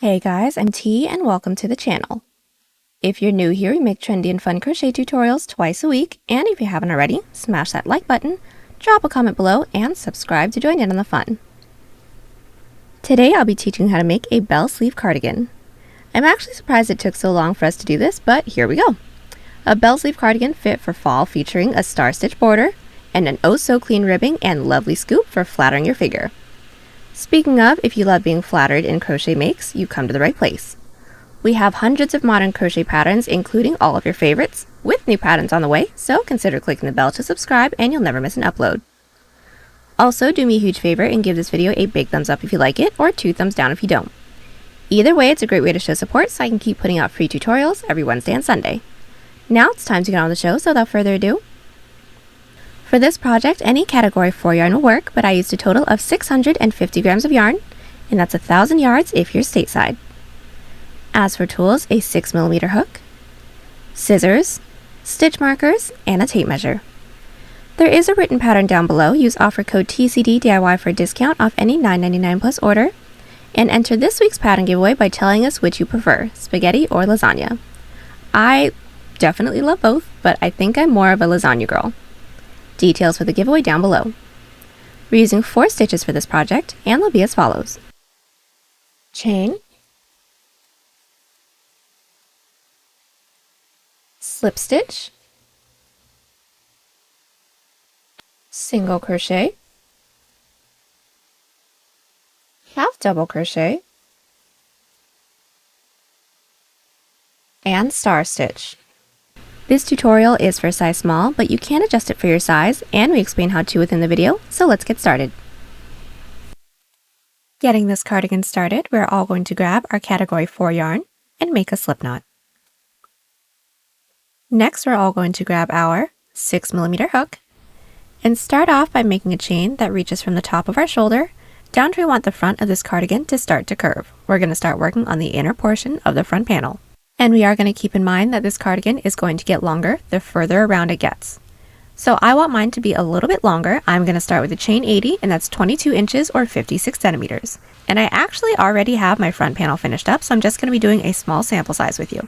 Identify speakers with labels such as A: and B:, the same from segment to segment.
A: Hey guys, I'm T and welcome to the channel. If you're new here, we make trendy and fun crochet tutorials twice a week, and if you haven't already, smash that like button, drop a comment below, and subscribe to join in on the fun. Today I'll be teaching you how to make a bell sleeve cardigan. I'm actually surprised it took so long for us to do this, but here we go. A bell sleeve cardigan fit for fall featuring a star stitch border and an oh so clean ribbing and lovely scoop for flattering your figure. Speaking of, if you love being flattered in crochet makes, you come to the right place. We have hundreds of modern crochet patterns, including all of your favorites, with new patterns on the way, so consider clicking the bell to subscribe and you'll never miss an upload. Also, do me a huge favor and give this video a big thumbs up if you like it, or 2 thumbs down if you don't. Either way, it's a great way to show support so I can keep putting out free tutorials every Wednesday and Sunday. Now it's time to get on with the show, so without further ado. For this project, any category 4 yarn will work, but I used a total of 650 grams of yarn, and that's 1,000 yards if you're stateside. As for tools, a 6mm hook, scissors, stitch markers, and a tape measure. There is a written pattern down below. Use offer code TCDDIY for a discount off any $9.99 plus order, and enter this week's pattern giveaway by telling us which you prefer, spaghetti or lasagna. I definitely love both, but I think I'm more of a lasagna girl. Details for the giveaway down below. We're using 4 stitches for this project, and they'll be as follows. Chain, slip stitch, single crochet, half double crochet, and star stitch. This tutorial is for size small, but you can adjust it for your size, and we explain how to within the video, so let's get started. Getting this cardigan started, we're all going to grab our category 4 yarn and make a slip knot. Next, we're all going to grab our 6mm hook and start off by making a chain that reaches from the top of our shoulder down to where we want the front of this cardigan to start to curve. We're going to start working on the inner portion of the front panel. And we are going to keep in mind that this cardigan is going to get longer the further around it gets. So I want mine to be a little bit longer. I'm going to start with a chain 80, and that's 22 inches or 56 centimeters. And I actually already have my front panel finished up, so I'm just going to be doing a small sample size with you.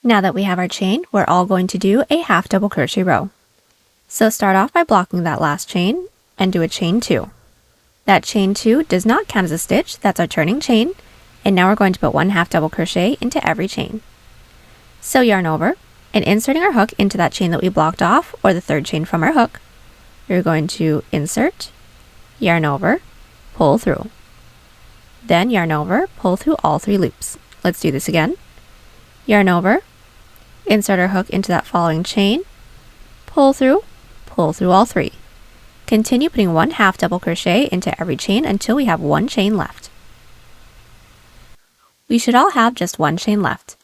A: Now that we have our chain, we're all going to do a half double crochet row. So start off by blocking that last chain and do a chain 2. That chain 2 does not count as a stitch, that's our turning chain. And now we're going to put 1 half double crochet into every chain. So yarn over, and inserting our hook into that chain that we blocked off, or the third chain from our hook, you're going to insert, yarn over, pull through. Then yarn over, pull through all 3 loops. Let's do this again. Yarn over, insert our hook into that following chain, pull through all 3. Continue putting 1 half double crochet into every chain until we have 1 chain left. We should all have just 1 chain left.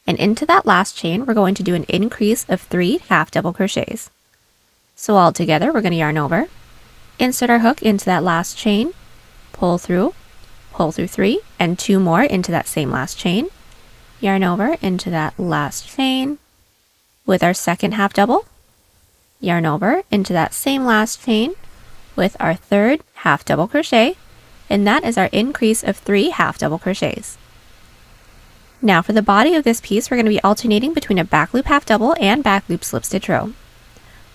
A: And into that last chain, we're going to do an increase of 3 half double crochets. So all together, we're going to yarn over, insert our hook into that last chain, pull through 3, and 2 more into that same last chain, yarn over into that last chain with our second half double, yarn over into that same last chain with our third half double crochet, and that is our increase of 3 half double crochets. Now for the body of this piece, we're going to be alternating between a back loop half double and back loop slip stitch row.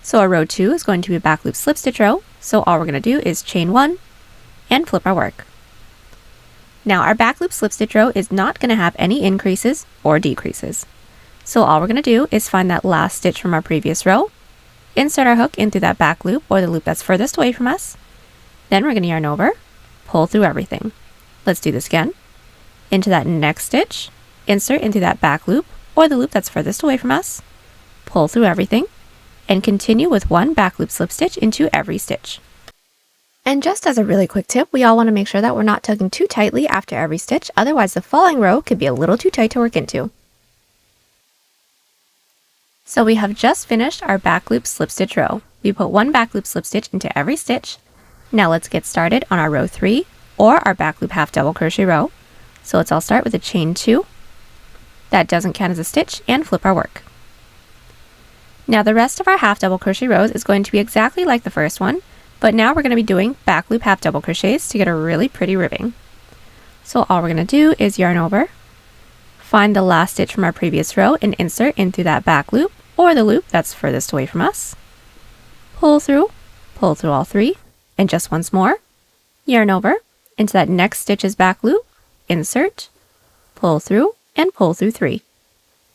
A: So our row 2 is going to be a back loop slip stitch row, so all we're going to do is chain 1 and flip our work. Now our back loop slip stitch row is not going to have any increases or decreases. So all we're going to do is find that last stitch from our previous row, insert our hook in through that back loop or the loop that's furthest away from us, then we're going to yarn over, pull through everything. Let's do this again. Into that next stitch, insert into that back loop or the loop that's furthest away from us, pull through everything, and continue with 1 back loop slip stitch into every stitch. And just as a really quick tip, we all want to make sure that we're not tugging too tightly after every stitch, otherwise the following row could be a little too tight to work into. So we have just finished our back loop slip stitch row. We put 1 back loop slip stitch into every stitch. Now let's get started on our row 3 or our back loop half double crochet row. So let's all start with a chain 2. That doesn't count as a stitch, and flip our work. Now the rest of our half double crochet rows is going to be exactly like the first one, but now we're going to be doing back loop half double crochets to get a really pretty ribbing. So all we're going to do is yarn over, find the last stitch from our previous row and insert into that back loop or the loop that's furthest away from us. Pull through all 3, and just once more, yarn over into that next stitch's back loop, insert, pull through, and pull through 3.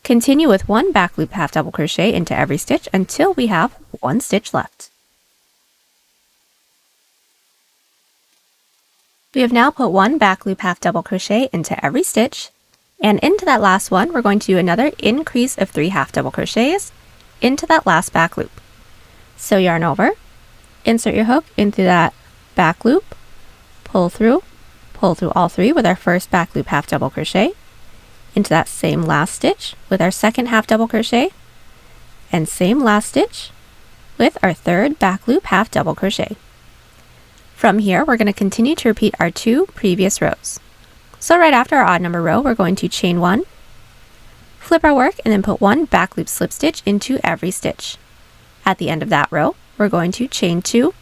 A: Continue with 1 back loop half double crochet into every stitch until we have 1 stitch left. We have now put 1 back loop half double crochet into every stitch, and into that last one we're going to do another increase of 3 half double crochets into that last back loop. So yarn over, insert your hook into that back loop, pull through all 3 with our first back loop half double crochet, into that same last stitch with our second half double crochet, and same last stitch with our third back loop half double crochet. From here, we're going to continue to repeat our 2 previous rows. So right after our odd number row, we're going to chain 1, flip our work, and then put 1 back loop slip stitch into every stitch. At the end of that row, we're going to chain 2,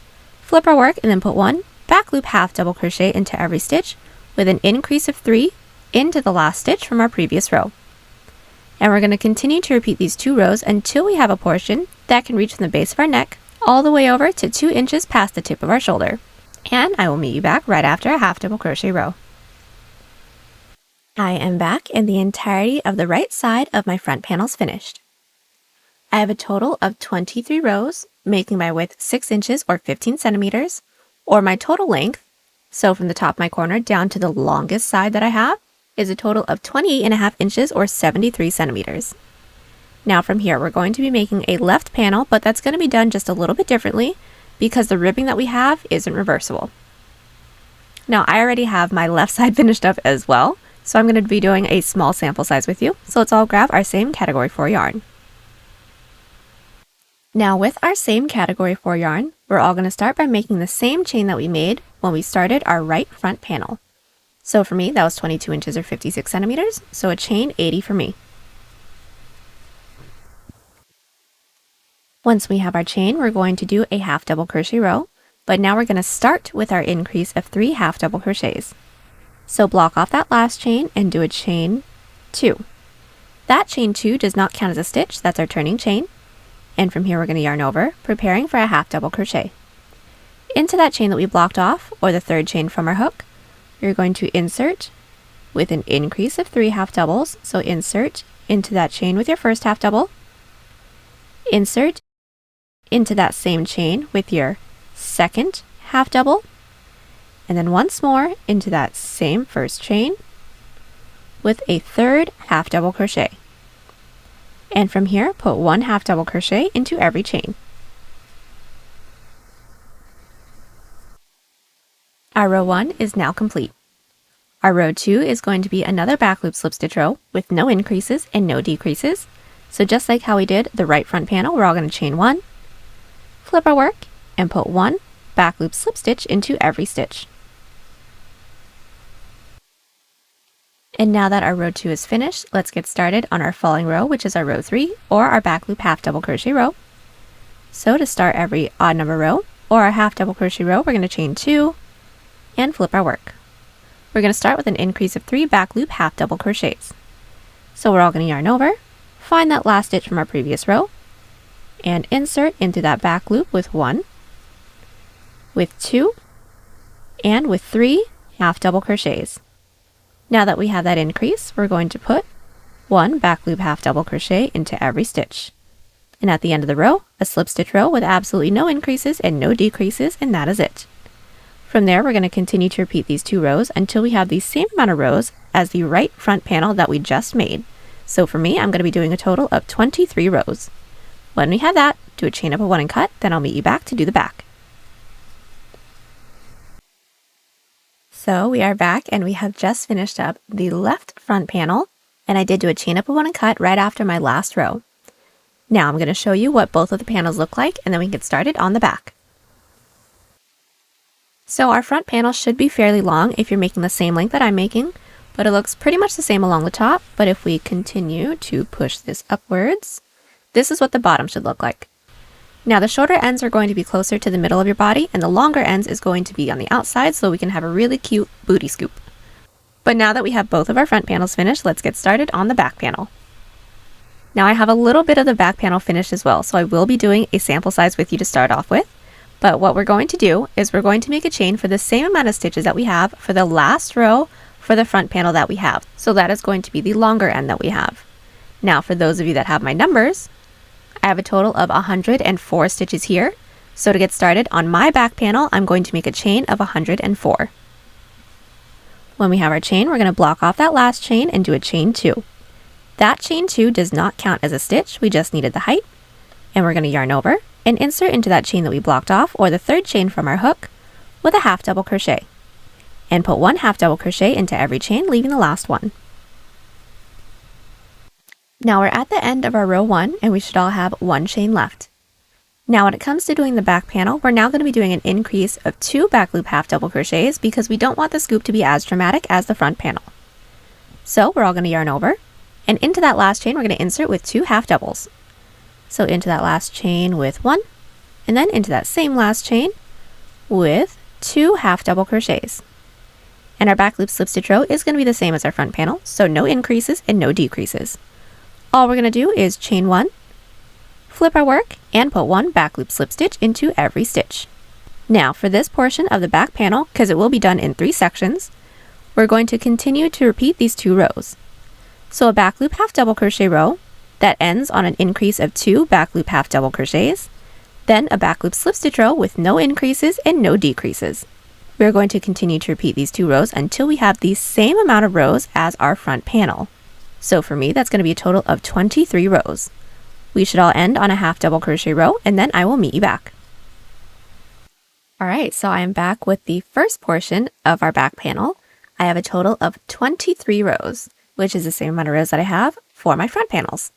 A: flip our work, and then put 1 back loop half double crochet into every stitch with an increase of 3 into the last stitch from our previous row. And we're going to continue to repeat these 2 rows until we have a portion that can reach from the base of our neck all the way over to 2 inches past the tip of our shoulder. And I will meet you back right after a half double crochet row. I am back and the entirety of the right side of my front panel is finished. I have a total of 23 rows, making my width 6 inches or 15 centimeters, or my total length, so from the top of my corner down to the longest side that I have, is a total of 28.5 inches or 73 centimeters. Now from here we're going to be making a left panel, but that's going to be done just a little bit differently because the ribbing that we have isn't reversible. Now I already have my left side finished up as well, so I'm going to be doing a small sample size with you. So let's all grab our same category 4 yarn. Now with our same category 4 yarn, we're all going to start by making the same chain that we made when we started our right front panel. So for me that was 22 inches or 56 centimeters, so a chain 80 for me. Once we have our chain, we're going to do a half double crochet row, but now we're going to start with our increase of 3 half double crochets. So block off that last chain and do a chain 2. That chain 2 does not count as a stitch, that's our turning chain. And from here we're going to yarn over, preparing for a half double crochet. Into that chain that we blocked off, or the third chain from our hook, you're going to insert with an increase of 3 half doubles. So insert into that chain with your first half double, insert into that same chain with your second half double, and then once more into that same first chain with a third half double crochet. And from here, put 1 half double crochet into every chain. Our row 1 is now complete. Our row 2 is going to be another back loop slip stitch row with no increases and no decreases. So just like how we did the right front panel, we're all going to chain 1, flip our work, and put 1 back loop slip stitch into every stitch. And now that our row 2 is finished, let's get started on our falling row, which is our row 3, or our back loop half double crochet row. So to start every odd number row, or our half double crochet row, we're going to chain 2 and flip our work. We're going to start with an increase of 3 back loop half double crochets. So we're all going to yarn over, find that last stitch from our previous row, and insert into that back loop with 1, with 2, and with 3 half double crochets. Now that we have that increase, we're going to put 1 back loop half double crochet into every stitch. And at the end of the row, a slip stitch row with absolutely no increases and no decreases, and that is it. From there, we're going to continue to repeat these 2 rows until we have the same amount of rows as the right front panel that we just made. So for me, I'm going to be doing a total of 23 rows. When we have that, do a chain up of 1 and cut, then I'll meet you back to do the back. So we are back and we have just finished up the left front panel, and I did do a chain up of 1 and cut right after my last row. Now I'm going to show you what both of the panels look like, and then we can get started on the back. So our front panel should be fairly long if you're making the same length that I'm making, but it looks pretty much the same along the top. But if we continue to push this upwards, this is what the bottom should look like. Now the shorter ends are going to be closer to the middle of your body, and the longer ends is going to be on the outside, so we can have a really cute booty scoop. But now that we have both of our front panels finished, let's get started on the back panel. Now I have a little bit of the back panel finished as well, so I will be doing a sample size with you to start off with. But what we're going to do is we're going to make a chain for the same amount of stitches that we have for the last row for the front panel that we have. So that is going to be the longer end that we have. Now for those of you that have my numbers, I have a total of 104 stitches here. So to get started on my back panel, I'm going to make a chain of 104. When we have our chain, we're going to block off that last chain and do a chain 2. That chain 2 does not count as a stitch, we just needed the height. And we're going to yarn over and insert into that chain that we blocked off, or the third chain from our hook, with a half double crochet. And put 1 half double crochet into every chain, leaving the last one. Now we're at the end of our row 1, and we should all have 1 chain left. Now when it comes to doing the back panel, we're now going to be doing an increase of 2 back loop half double crochets because we don't want the scoop to be as dramatic as the front panel. So we're all going to yarn over, and into that last chain we're going to insert with 2 half doubles. So into that last chain with 1, and then into that same last chain with 2 half double crochets. And our back loop slip stitch row is going to be the same as our front panel, so no increases and no decreases. All we're going to do is chain 1, flip our work, and put 1 back loop slip stitch into every stitch. Now for this portion of the back panel, because it will be done in 3 sections, we're going to continue to repeat these 2 rows. So a back loop half double crochet row that ends on an increase of 2 back loop half double crochets, then a back loop slip stitch row with no increases and no decreases. We're going to continue to repeat these 2 rows until we have the same amount of rows as our front panel. So for me, that's going to be a total of 23 rows. We should all end on a half double crochet row, and then I will meet you back. Alright, so I am back with the first portion of our back panel. I have a total of 23 rows, which is the same amount of rows that I have for my front panels.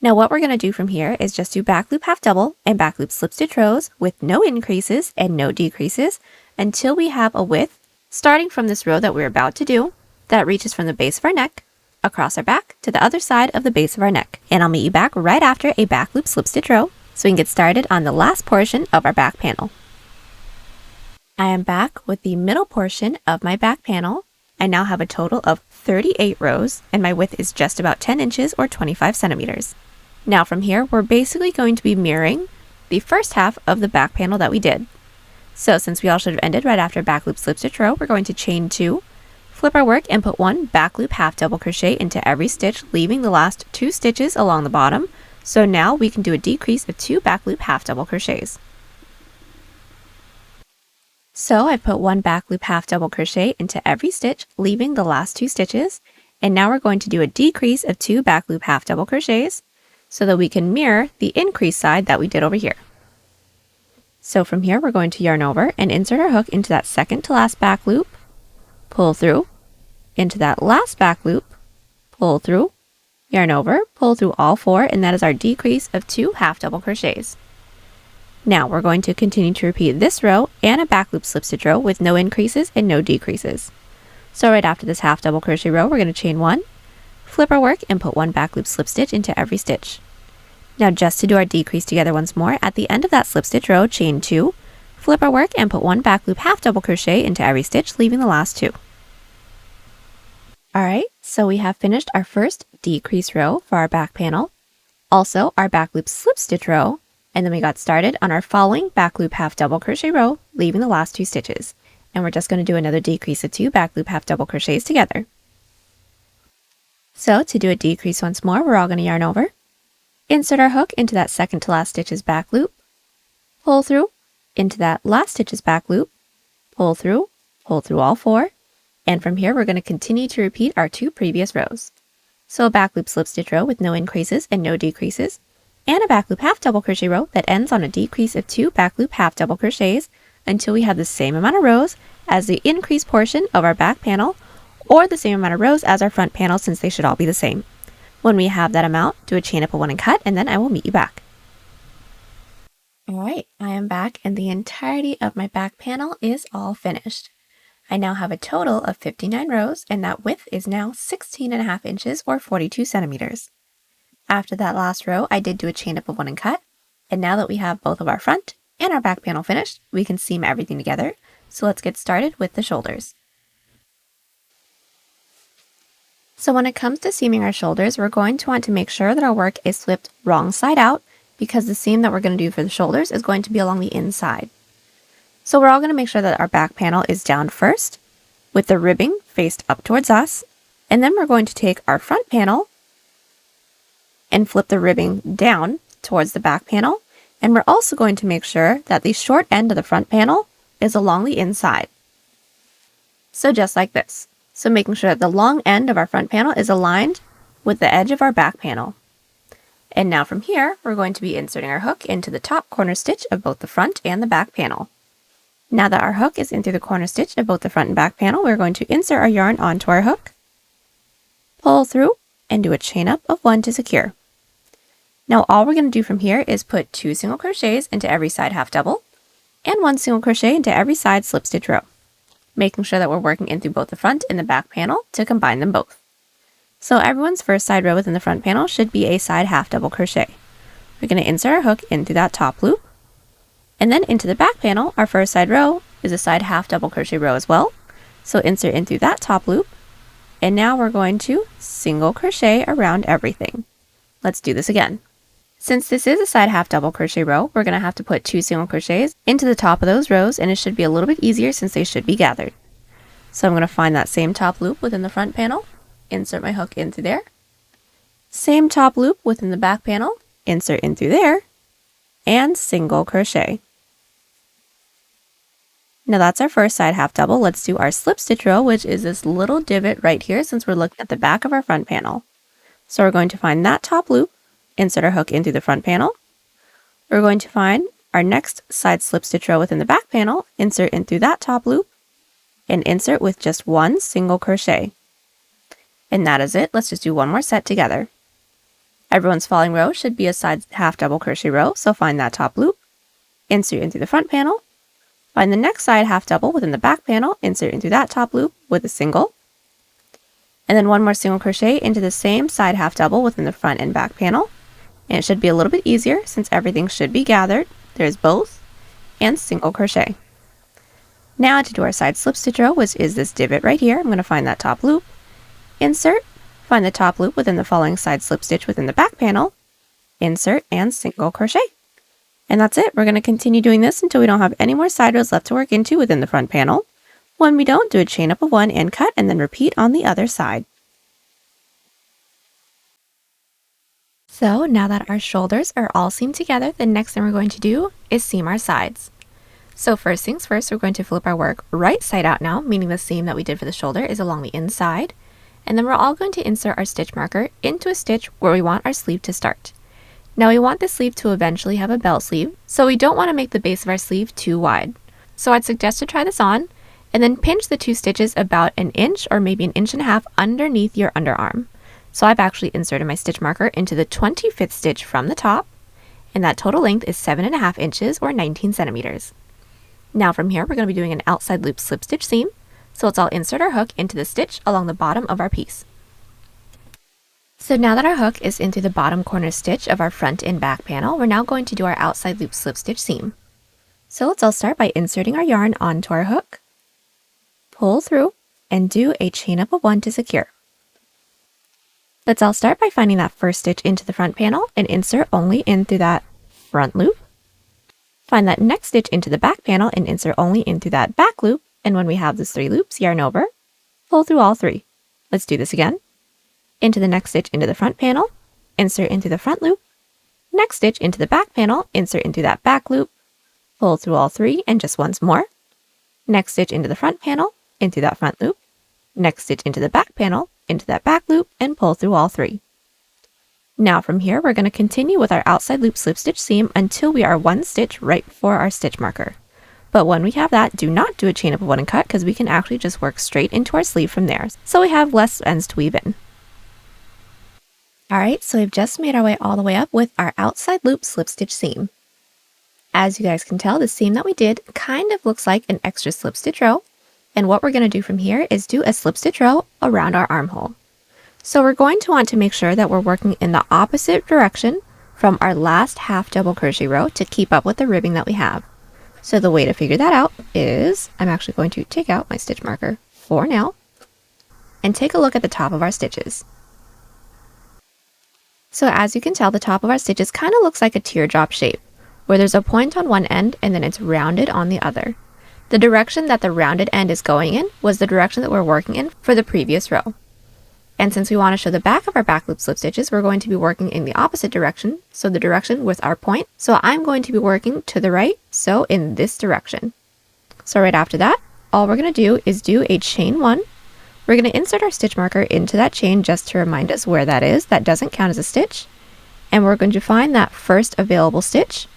A: Now what we're going to do from here is just do back loop half double and back loop slip stitch rows with no increases and no decreases until we have a width starting from this row that we're about to do that reaches from the base of our neck across our back to the other side of the base of our neck. And I'll meet you back right after a back loop slip stitch row so we can get started on the last portion of our back panel. I am back with the middle portion of my back panel. I now have a total of 38 rows, and my width is just about 10 inches or 25 centimeters. Now from here, we're basically going to be mirroring the first half of the back panel that we did. So since we all should have ended right after back loop slip stitch row, we're going to chain 2, flip our work, and put 1 back loop half double crochet into every stitch, leaving the last 2 stitches along the bottom. So now we can do a decrease of 2 back loop half double crochets. So I put 1 back loop half double crochet into every stitch, leaving the last 2 stitches. And now we're going to do a decrease of 2 back loop half double crochets so that we can mirror the increase side that we did over here. So from here, we're going to yarn over and insert our hook into that second to last back loop, pull through, into that last back loop, pull through, yarn over, pull through all 4, and that is our decrease of 2 half double crochets. Now we're going to continue to repeat this row and a back loop slip stitch row with no increases and no decreases. So right after this half double crochet row, we're going to chain 1, flip our work, and put 1 back loop slip stitch into every stitch. Now just to do our decrease together once more, at the end of that slip stitch row, chain 2, flip our work, and put 1 back loop half double crochet into every stitch, leaving the last 2. Alright, so we have finished our first decrease row for our back panel, also our back loop slip stitch row, and then we got started on our following back loop half double crochet row, leaving the last 2 stitches. And we're just going to do another decrease of 2 back loop half double crochets together. So to do a decrease once more, we're all going to yarn over, insert our hook into that second to last stitch's back loop, pull through, into that last stitch's back loop, pull through all 4, and from here we're going to continue to repeat our 2 previous rows. So a back loop slip stitch row with no increases and no decreases, and a back loop half double crochet row that ends on a decrease of 2 back loop half double crochets until we have the same amount of rows as the increased portion of our back panel, or the same amount of rows as our front panel, since they should all be the same. When we have that amount, do a chain up of 1 and cut, and then I will meet you back. Alright, I am back, and the entirety of my back panel is all finished. I now have a total of 59 rows, and that width is now 16.5 inches or 42 centimeters. After that last row, I did do a chain up of 1 and cut, and now that we have both of our front and our back panel finished, we can seam everything together. So let's get started with the shoulders. So when it comes to seaming our shoulders, we're going to want to make sure that our work is flipped wrong side out because the seam that we're going to do for the shoulders is going to be along the inside. So we're all going to make sure that our back panel is down first with the ribbing faced up towards us, and then we're going to take our front panel and flip the ribbing down towards the back panel, and we're also going to make sure that the short end of the front panel is along the inside. So just like this. So making sure that the long end of our front panel is aligned with the edge of our back panel. And now from here, we're going to be inserting our hook into the top corner stitch of both the front and the back panel. Now that our hook is in through the corner stitch of both the front and back panel, we're going to insert our yarn onto our hook, pull through, and do a chain up of 1 to secure. Now all we're going to do from here is put 2 single crochets into every side half double and 1 single crochet into every side slip stitch row, making sure that we're working in through both the front and the back panel to combine them both. So everyone's first side row within the front panel should be a side half double crochet. We're going to insert our hook in through that top loop, and then into the back panel, our first side row is a side half double crochet row as well. So insert in through that top loop, and now we're going to single crochet around everything. Let's do this again. Since this is a side half double crochet row, we're going to have to put 2 single crochets into the top of those rows, and it should be a little bit easier since they should be gathered. So I'm going to find that same top loop within the front panel, insert my hook in through there. Same top loop within the back panel, insert in through there, and single crochet. Now that's our first side half double. Let's do our slip stitch row, which is this little divot right here since we're looking at the back of our front panel. So we're going to find that top loop, insert our hook into the front panel. We're going to find our next side slip stitch row within the back panel, insert in through that top loop, and insert with just 1 single crochet. And that is it. Let's just do one more set together. Everyone's falling row should be a side half double crochet row, so find that top loop, insert into the front panel, find the next side half double within the back panel, insert into that top loop with a single, and then 1 more single crochet into the same side half double within the front and back panel. And it should be a little bit easier since everything should be gathered. There's both, and single crochet. Now to do our side slip stitch row, which is this divot right here. I'm going to find that top loop, insert, find the top loop within the following side slip stitch within the back panel, insert, and single crochet. And that's it. We're going to continue doing this until we don't have any more side rows left to work into within the front panel. When we don't, do a chain up of 1 and cut, and then repeat on the other side. So now that our shoulders are all seamed together, the next thing we're going to do is seam our sides. So first things first, we're going to flip our work right side out now, meaning the seam that we did for the shoulder is along the inside. And then we're all going to insert our stitch marker into a stitch where we want our sleeve to start. Now we want the sleeve to eventually have a belt sleeve, so we don't want to make the base of our sleeve too wide. So I'd suggest to try this on, and then pinch the 2 stitches about 1 inch or maybe 1.5 inches underneath your underarm. So I've actually inserted my stitch marker into the 25th stitch from the top, and that total length is 7.5 inches or 19 centimeters. Now from here, we're going to be doing an outside loop slip stitch seam. So let's all insert our hook into the stitch along the bottom of our piece. So now that our hook is into the bottom corner stitch of our front and back panel, we're now going to do our outside loop slip stitch seam. So let's all start by inserting our yarn onto our hook, pull through, and do a chain up of 1 to secure. Let's all start by finding that first stitch into the front panel and insert only in through that front loop. Find that next stitch into the back panel and insert only into that back loop. And when we have those 3 loops, yarn over, pull through all 3. Let's do this again. Into the next stitch into the front panel, insert into the front loop, next stitch into the back panel, insert into that back loop, pull through all 3, and just once more. Next stitch into the front panel, into that front loop, next stitch into the back panel, into that back loop, and pull through all 3. Now from here, we're going to continue with our outside loop slip stitch seam until we are 1 stitch right before our stitch marker. But when we have that, do not do a chain up of 1 and cut, because we can actually just work straight into our sleeve from there, so we have less ends to weave in. Alright, so we've just made our way all the way up with our outside loop slip stitch seam. As you guys can tell, the seam that we did kind of looks like an extra slip stitch row, and what we're going to do from here is do a slip stitch row around our armhole. So we're going to want to make sure that we're working in the opposite direction from our last half double crochet row to keep up with the ribbing that we have. So the way to figure that out is, I'm actually going to take out my stitch marker for now. and take a look at the top of our stitches. So as you can tell, the top of our stitches kind of looks like a teardrop shape, where there's a point on one end and then it's rounded on the other. The direction that the rounded end is going in was the direction that we're working in for the previous row. And since we want to show the back of our back loop slip stitches, we're going to be working in the opposite direction, so the direction with our point. So I'm going to be working to the right, so in this direction. So right after that, all we're going to do is do a chain 1. We're going to insert our stitch marker into that chain just to remind us where that is. That doesn't count as a stitch. And we're going to find that first available stitch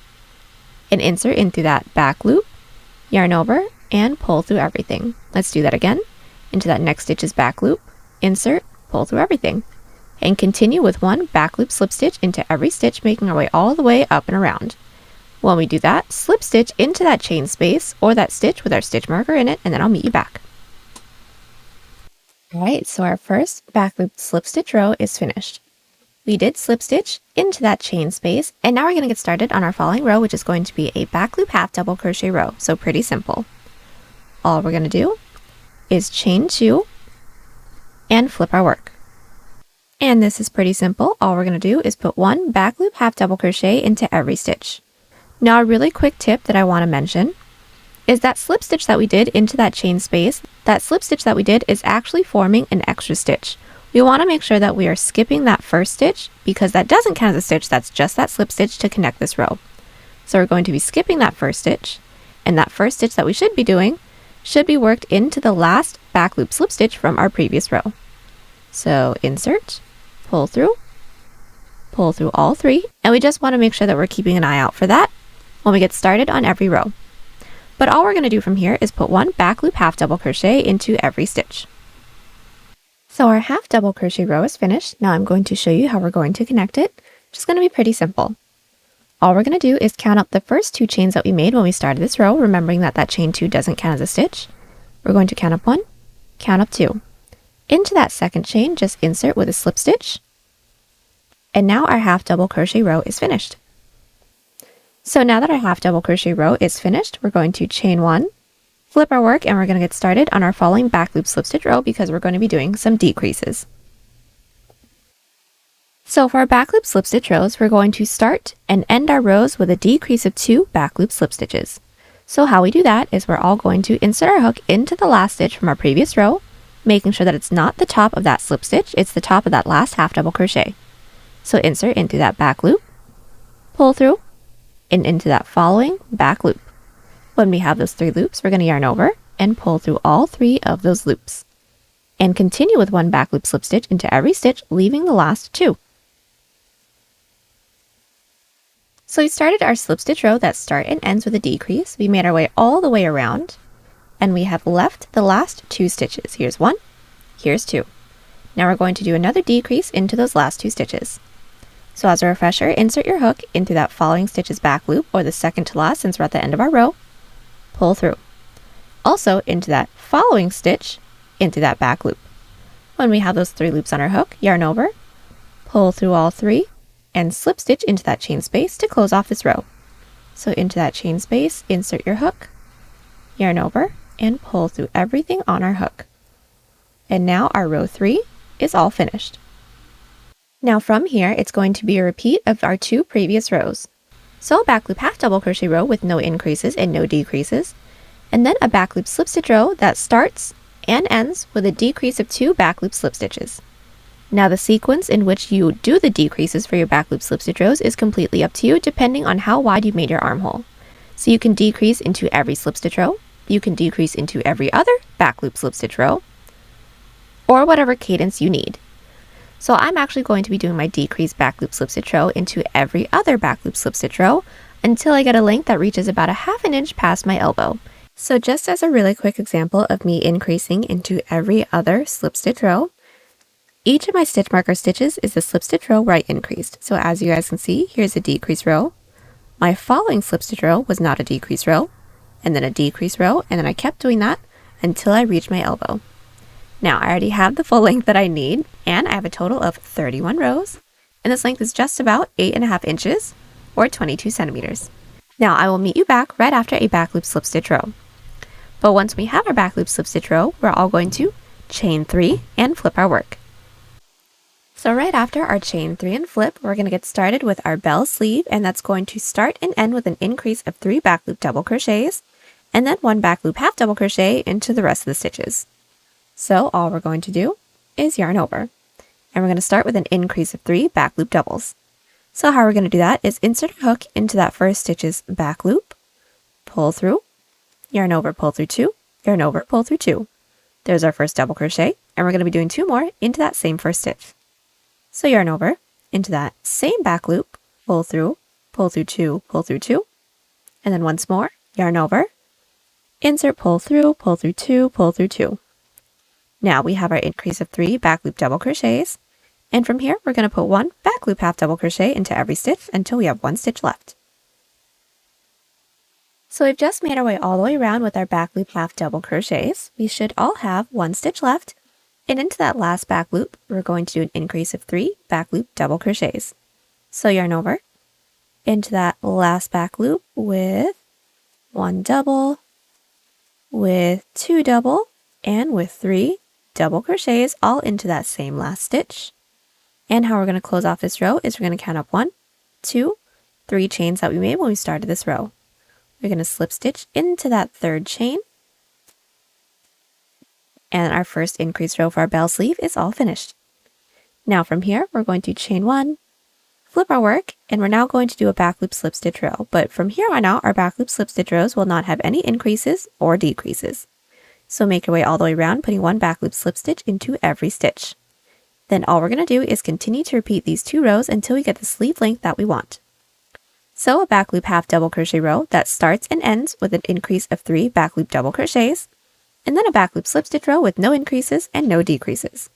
A: and insert into that back loop, yarn over, and pull through everything. Let's do that again. Into that next stitch's back loop, insert, pull through everything. And continue with 1 back loop slip stitch into every stitch, making our way all the way up and around. When we do that, slip stitch into that chain space or that stitch with our stitch marker in it, and then I'll meet you back. Alright, so our first back loop slip stitch row is finished. We did slip stitch into that chain space, and now we're going to get started on our following row, which is going to be a back loop half double crochet row, so pretty simple. All we're going to do is chain 2 and flip our work. And this is pretty simple. All we're going to do is put 1 back loop half double crochet into every stitch. Now a really quick tip that I want to mention is that slip stitch that we did into that chain space, that slip stitch that we did is actually forming an extra stitch. We want to make sure that we are skipping that first stitch because that doesn't count as a stitch, that's just that slip stitch to connect this row. So we're going to be skipping that first stitch, and that first stitch that we should be doing should be worked into the last back loop slip stitch from our previous row. So insert, pull through all 3, and we just want to make sure that we're keeping an eye out for that when we get started on every row. But all we're going to do from here is put 1 back loop half double crochet into every stitch. So our half double crochet row is finished. Now I'm going to show you how we're going to connect it, which is going to be pretty simple. All we're going to do is count up the first 2 chains that we made when we started this row, remembering that that chain 2 doesn't count as a stitch. We're going to count up 1, count up 2. Into that second chain, just insert with a slip stitch. And now our half double crochet row is finished. So now that our half double crochet row is finished, we're going to chain 1, flip our work, and we're going to get started on our following back loop slip stitch row because we're going to be doing some decreases. So for our back loop slip stitch rows, we're going to start and end our rows with a decrease of 2 back loop slip stitches. So how we do that is we're all going to insert our hook into the last stitch from our previous row, making sure that it's not the top of that slip stitch, it's the top of that last half double crochet. So insert into that back loop, pull through, and into that following back loop. When we have those 3 loops, we're going to yarn over and pull through all 3 of those loops. And continue with 1 back loop slip stitch into every stitch, leaving the last 2. So we started our slip stitch row that start and ends with a decrease. We made our way all the way around, and we have left the last 2 stitches. Here's 1, here's 2. Now we're going to do another decrease into those last 2 stitches. So as a refresher, insert your hook into that following stitch's back loop, or the second to last since we're at the end of our row, pull through. Also into that following stitch, into that back loop. When we have those 3 loops on our hook, yarn over, pull through all 3, and slip stitch into that chain space to close off this row. So into that chain space, insert your hook, yarn over, and pull through everything on our hook. And now our row 3 is all finished. Now from here, it's going to be a repeat of our 2 previous rows. So a back loop half double crochet row with no increases and no decreases, and then a back loop slip stitch row that starts and ends with a decrease of 2 back loop slip stitches. Now the sequence in which you do the decreases for your back loop slip stitch rows is completely up to you depending on how wide you made your armhole. So you can decrease into every slip stitch row, you can decrease into every other back loop slip stitch row, or whatever cadence you need. So I'm actually going to be doing my decrease back loop slip stitch row into every other back loop slip stitch row until I get a length that reaches about a ½ an inch past my elbow. So just as a really quick example of me increasing into every other slip stitch row, each of my stitch marker stitches is the slip stitch row where I increased. So as you guys can see, here's a decrease row. My following slip stitch row was not a decrease row, and then a decrease row, and then I kept doing that until I reached my elbow. Now I already have the full length that I need, and I have a total of 31 rows, and this length is just about 8½ inches, or 22 centimeters. Now I will meet you back right after a back loop slip stitch row. But once we have our back loop slip stitch row, we're all going to chain 3, and flip our work. So right after our chain 3 and flip, we're going to get started with our bell sleeve, and that's going to start and end with an increase of 3 back loop double crochets, and then 1 back loop half double crochet into the rest of the stitches. So all we're going to do is yarn over, and we're going to start with an increase of 3 back loop doubles. So how we're going to do that is insert a hook into that first stitch's back loop, pull through, yarn over, pull through 2, yarn over, pull through 2. There's our first double crochet, and we're going to be doing 2 more into that same first stitch. So yarn over into that same back loop, pull through 2, pull through 2, and then once more, yarn over, insert, pull through 2, pull through 2. Now we have our increase of 3 back loop double crochets, and from here we're going to put 1 back loop half double crochet into every stitch until we have 1 stitch left. So we've just made our way all the way around with our back loop half double crochets. We should all have 1 stitch left, and into that last back loop we're going to do an increase of 3 back loop double crochets. So yarn over into that last back loop with 1 double, with 2 double, and with 3 double crochets all into that same last stitch. And how we're going to close off this row is we're going to count up 1, 2, 3 chains that we made when we started this row. We're going to slip stitch into that third chain, and our first increase row for our bell sleeve is all finished. Now from here we're going to chain 1, flip our work, and we're now going to do a back loop slip stitch row, but from here on out our back loop slip stitch rows will not have any increases or decreases. So make your way all the way around, putting 1 back loop slip stitch into every stitch. Then all we're going to do is continue to repeat these 2 rows until we get the sleeve length that we want. So a back loop half double crochet row that starts and ends with an increase of 3 back loop double crochets, and then a back loop slip stitch row with no increases and no decreases.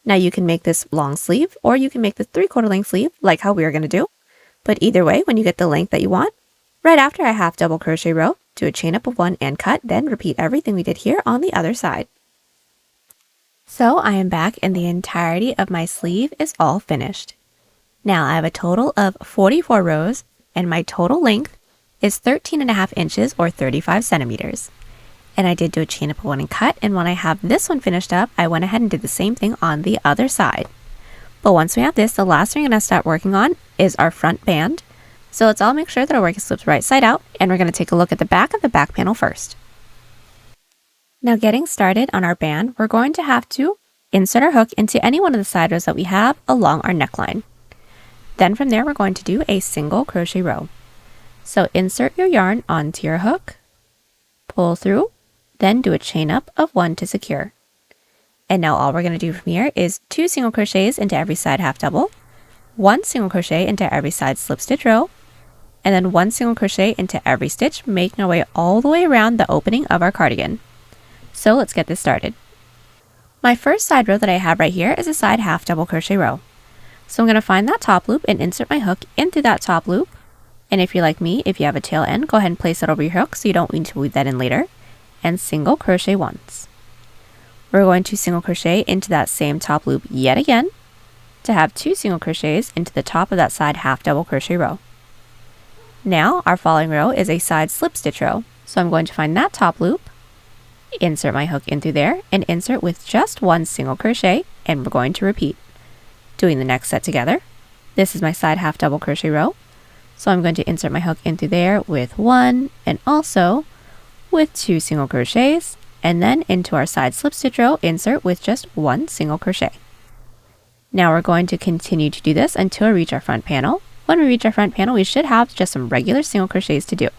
A: Now you can make this long sleeve, or you can make this 3/4 length sleeve like how we are going to do, but either way, when you get the length that you want, right after a half double crochet row, do a chain up of 1 and cut, then repeat everything we did here on the other side. So I am back and the entirety of my sleeve is all finished. Now I have a total of 44 rows and my total length is 13.5 inches or 35 centimeters. And I did do a chain up of 1 and cut, and when I have this one finished up, I went ahead and did the same thing on the other side. But once we have this, the last thing we're going to start working on is our front band. So let's all make sure that our work is flipped right side out, and we're going to take a look at the back of the back panel first. Now getting started on our band, we're going to have to insert our hook into any one of the side rows that we have along our neckline. Then from there we're going to do a single crochet row. So insert your yarn onto your hook, pull through, then do a chain up of 1 to secure. And now all we're going to do from here is 2 single crochets into every side half double, 1 single crochet into every side slip stitch row, and then 1 single crochet into every stitch, making our way all the way around the opening of our cardigan. So let's get this started. My first side row that I have right here is a side half double crochet row. So I'm going to find that top loop and insert my hook into that top loop. And if you're like me, if you have a tail end, go ahead and place it over your hook so you don't need to weave that in later. And single crochet once. We're going to single crochet into that same top loop yet again to have 2 single crochets into the top of that side half double crochet row. Now our following row is a side slip stitch row. So I'm going to find that top loop, insert my hook in through there, and insert with just 1 single crochet, and we're going to repeat. Doing the next set together. This is my side half double crochet row. So I'm going to insert my hook in through there with 1 and also with 2 single crochets, and then into our side slip stitch row, insert with just 1 single crochet. Now we're going to continue to do this until we reach our front panel. When we reach our front panel, we should have just some regular single crochets to do.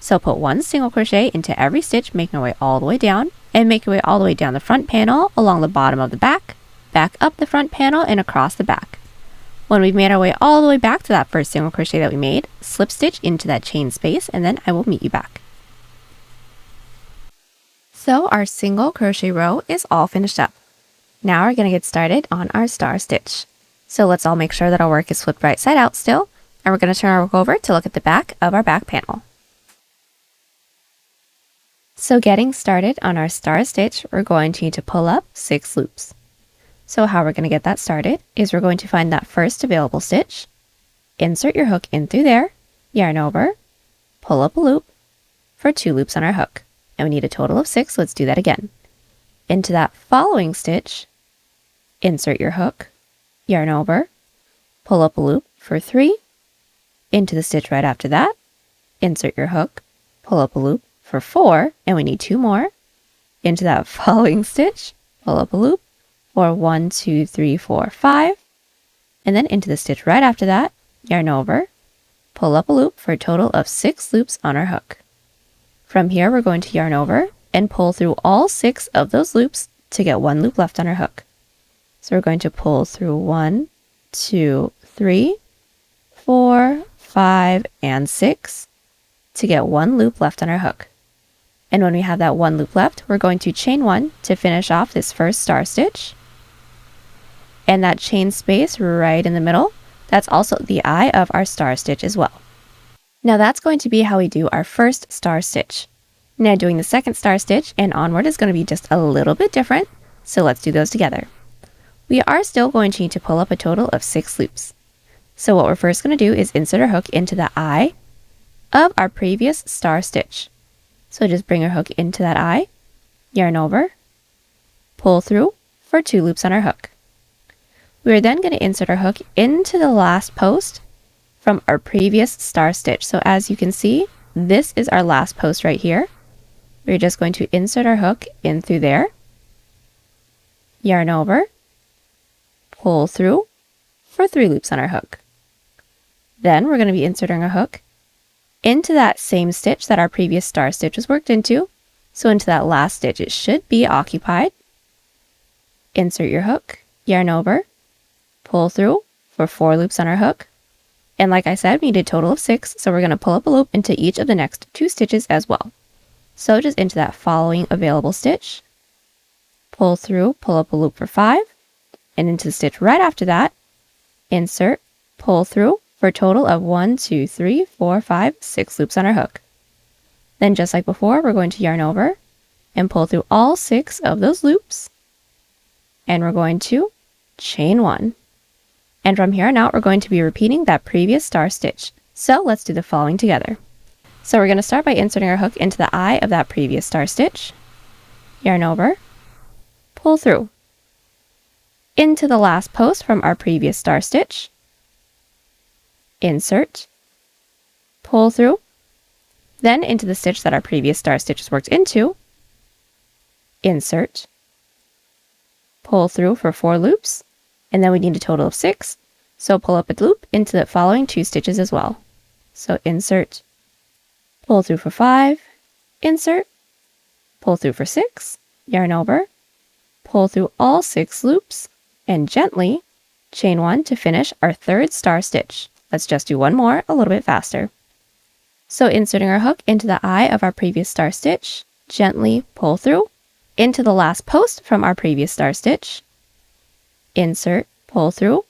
A: So put 1 single crochet into every stitch, making our way all the way down, and make your way all the way down the front panel, along the bottom of the back up the front panel, and across the back. When we've made our way all the way back to that first single crochet that we made, slip stitch into that chain space, and then I will meet you back. So our single crochet row is all finished up. Now we're going to get started on our star stitch. So let's all make sure that our work is flipped right side out still, and we're going to turn our work over to look at the back of our back panel. So getting started on our star stitch, we're going to need to pull up 6 loops. So how we're going to get that started is we're going to find that first available stitch, insert your hook in through there, yarn over, pull up a loop for 2 loops on our hook. And we need a total of 6, so let's do that again. Into that following stitch, insert your hook, yarn over, pull up a loop for 3, into the stitch right after that, insert your hook, pull up a loop for 4, and we need 2 more, into that following stitch, pull up a loop for 1, 2, 3, 4, 5, and then into the stitch right after that, yarn over, pull up a loop for a total of 6 loops on our hook. From here, we're going to yarn over and pull through all 6 of those loops to get 1 loop left on our hook. So we're going to pull through 1, 2, 3, 4, 5, and 6 to get 1 loop left on our hook. And when we have that 1 loop left, we're going to chain 1 to finish off this first star stitch. And that chain space right in the middle, that's also the eye of our star stitch as well. Now that's going to be how we do our first star stitch. Now doing the second star stitch and onward is going to be just a little bit different, so let's do those together. We are still going to need to pull up a total of 6 loops. So what we're first going to do is insert our hook into the eye of our previous star stitch. So just bring our hook into that eye, yarn over, pull through for 2 loops on our hook. We are then going to insert our hook into the last post from our previous star stitch. So as you can see, this is our last post right here. We're just going to insert our hook in through there, yarn over, pull through for 3 loops on our hook. Then we're going to be inserting our hook into that same stitch that our previous star stitch was worked into. So into that last stitch, it should be occupied. Insert your hook, yarn over, pull through for 4 loops on our hook. And like I said, we need a total of 6, so we're going to pull up a loop into each of the next 2 stitches as well. So just into that following available stitch, pull through, pull up a loop for 5, and into the stitch right after that, insert, pull through for a total of 1, 2, 3, 4, 5, 6 loops on our hook. Then just like before, we're going to yarn over and pull through all 6 of those loops, and we're going to chain 1. And from here on out, we're going to be repeating that previous star stitch. So let's do the following together. So we're going to start by inserting our hook into the eye of that previous star stitch, yarn over, pull through, into the last post from our previous star stitch, insert, pull through, then into the stitch that our previous star stitch was worked into, insert, pull through for 4 loops, and then we need a total of 6, so pull up a loop into the following 2 stitches as well. So insert, pull through for 5, insert, pull through for 6, yarn over, pull through all 6 loops, and gently chain 1 to finish our 3rd star stitch. Let's just do one more a little bit faster. So inserting our hook into the eye of our previous star stitch, gently pull through into the last post from our previous star stitch, insert, pull through,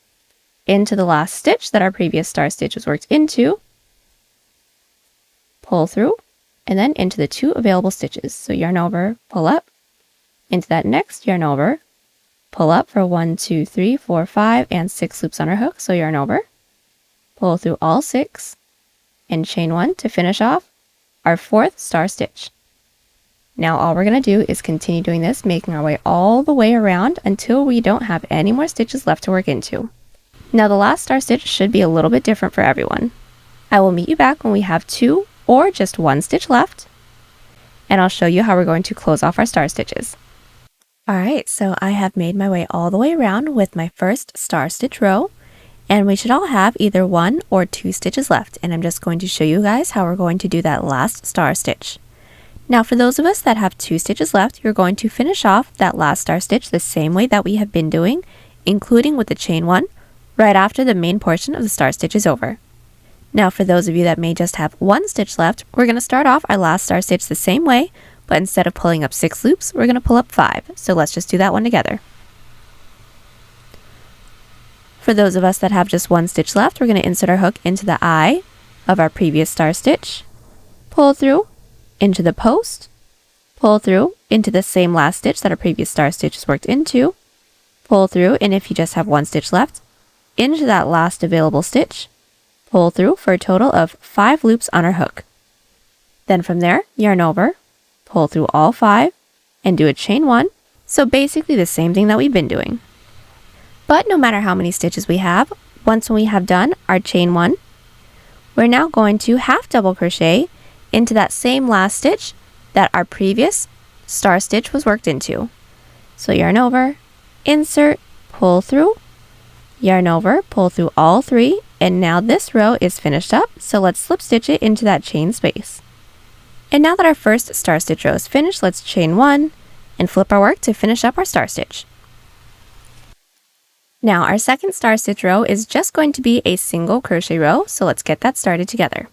A: into the last stitch that our previous star stitch was worked into, pull through, and then into the 2 available stitches. So yarn over, pull up, into that next yarn over, pull up for 1, 2, 3, 4, 5, and 6 loops on our hook. So yarn over, pull through all 6, and chain 1 to finish off our 4th star stitch. Now all we're going to do is continue doing this, making our way all the way around until we don't have any more stitches left to work into. Now the last star stitch should be a little bit different for everyone. I will meet you back when we have 2 or just 1 stitch left, and I'll show you how we're going to close off our star stitches. Alright, so I have made my way all the way around with my first star stitch row, and we should all have either 1 or 2 stitches left, and I'm just going to show you guys how we're going to do that last star stitch. Now for those of us that have 2 stitches left, you're going to finish off that last star stitch the same way that we have been doing, including with the chain 1, right after the main portion of the star stitch is over. Now for those of you that may just have 1 stitch left, we're going to start off our last star stitch the same way, but instead of pulling up 6 loops, we're going to pull up 5. So let's just do that one together. For those of us that have just 1 stitch left, we're going to insert our hook into the eye of our previous star stitch, pull through, into the post, pull through into the same last stitch that our previous star stitch is worked into, pull through, and if you just have 1 stitch left, into that last available stitch, pull through for a total of 5 loops on our hook. Then from there, yarn over, pull through all 5, and do a chain 1 So basically the same thing that we've been doing. But no matter how many stitches we have, once we have done our chain 1, we're now going to half double crochet into that same last stitch that our previous star stitch was worked into. So yarn over, insert, pull through, yarn over, pull through all 3, and now this row is finished up, so let's slip stitch it into that chain space. And now that our first star stitch row is finished, let's chain 1 and flip our work to finish up our star stitch. Now our second star stitch row is just going to be a single crochet row, so let's get that started together.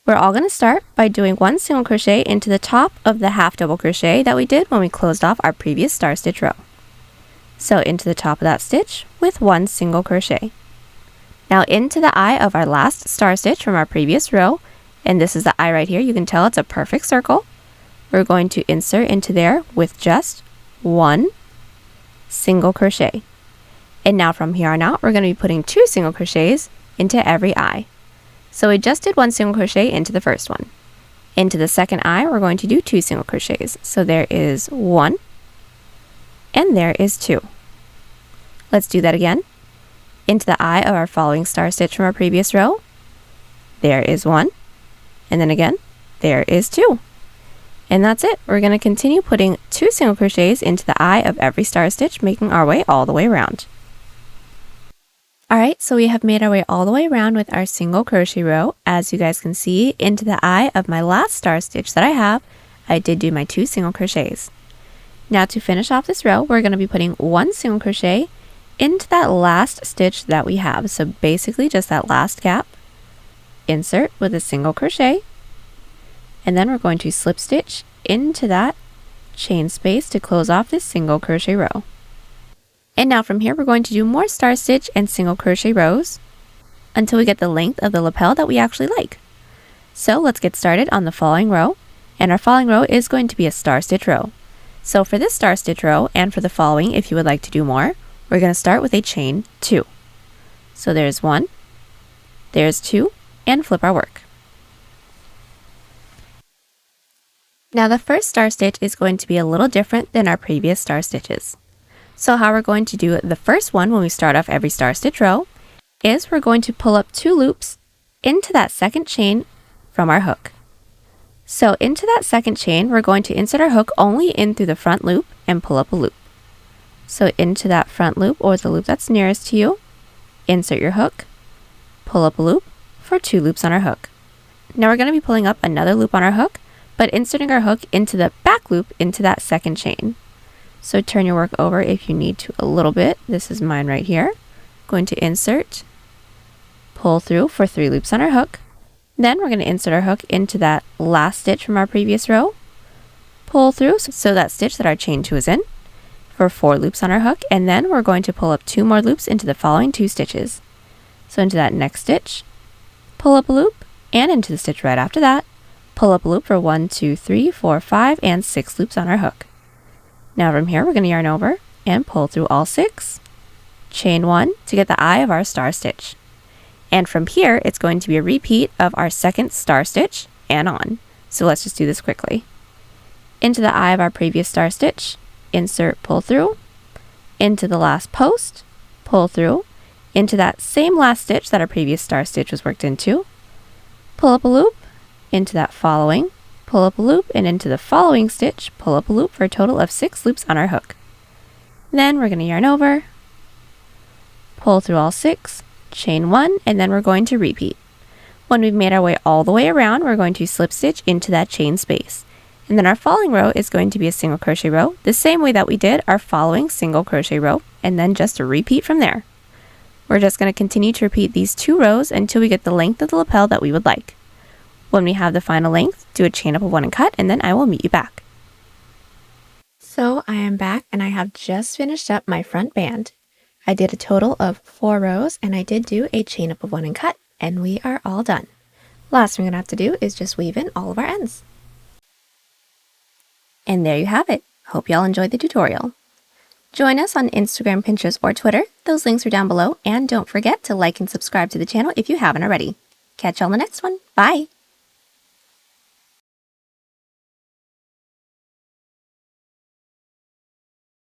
A: We're all going to start by doing 1 single crochet into the top of the half double crochet that we did when we closed off our previous star stitch row. So into the top of that stitch with 1 single crochet. Now into the eye of our last star stitch from our previous row, and this is the eye right here, you can tell it's a perfect circle. We're going to insert into there with just 1 single crochet. And now from here on out, we're going to be putting 2 single crochets into every eye. So we just did 1 single crochet into the first one. Into the second eye, we're going to do 2 single crochets. So there is 1, and there is 2. Let's do that again. Into the eye of our following star stitch from our previous row, there is 1, and then again, there is 2. And that's it. We're going to continue putting 2 single crochets into the eye of every star stitch, making our way all the way around. Alright, so we have made our way all the way around with our single crochet row. As you guys can see, into the eye of my last star stitch that I have, I did do my 2 single crochets. Now to finish off this row, we're going to be putting 1 single crochet into that last stitch that we have. So basically just that last gap, insert with a single crochet, and then we're going to slip stitch into that chain space to close off this single crochet row. And now from here, we're going to do more star stitch and single crochet rows until we get the length of the lapel that we actually like. So let's get started on the following row, and our following row is going to be a star stitch row. So for this star stitch row, and for the following, if you would like to do more, we're going to start with a chain 2. So there's 1, there's 2, and flip our work. Now the first star stitch is going to be a little different than our previous star stitches. So how we're going to do the first one when we start off every star stitch row is we're going to pull up 2 loops into that second chain from our hook. So into that second chain, we're going to insert our hook only in through the front loop and pull up a loop. So into that front loop, or the loop that's nearest to you, insert your hook, pull up a loop for 2 loops on our hook. Now we're going to be pulling up another loop on our hook, but inserting our hook into the back loop into that second chain. So turn your work over if you need to a little bit. This is mine right here. Going to insert, pull through for 3 loops on our hook. Then we're going to insert our hook into that last stitch from our previous row, pull through, so that stitch that our chain 2 is in, for 4 loops on our hook, and then we're going to pull up 2 more loops into the following 2 stitches. So into that next stitch, pull up a loop, and into the stitch right after that, pull up a loop for 1, 2, 3, 4, 5, and 6 loops on our hook. Now from here, we're going to yarn over and pull through all 6, chain 1 to get the eye of our star stitch. And from here, it's going to be a repeat of our second star stitch and on. So let's just do this quickly. Into the eye of our previous star stitch, insert, pull through, into the last post, pull through, into that same last stitch that our previous star stitch was worked into, pull up a loop, into that following, pull up a loop, and into the following stitch, pull up a loop for a total of 6 loops on our hook. Then we're going to yarn over, pull through all 6, chain 1, and then we're going to repeat. When we've made our way all the way around, we're going to slip stitch into that chain space. And then our following row is going to be a single crochet row, the same way that we did our following single crochet row, and then just a repeat from there. We're just going to continue to repeat these 2 rows until we get the length of the lapel that we would like. When we have the final length, do a chain up of 1 and cut, and then I will meet you back. So I am back, and I have just finished up my front band. I did a total of 4 rows, and I did do a chain up of 1 and cut, and we are all done. Last thing we're going to have to do is just weave in all of our ends. And there you have it. Hope y'all enjoyed the tutorial. Join us on Instagram, Pinterest, or Twitter. Those links are down below, and don't forget to like and subscribe to the channel if you haven't already. Catch y'all in the next one. Bye!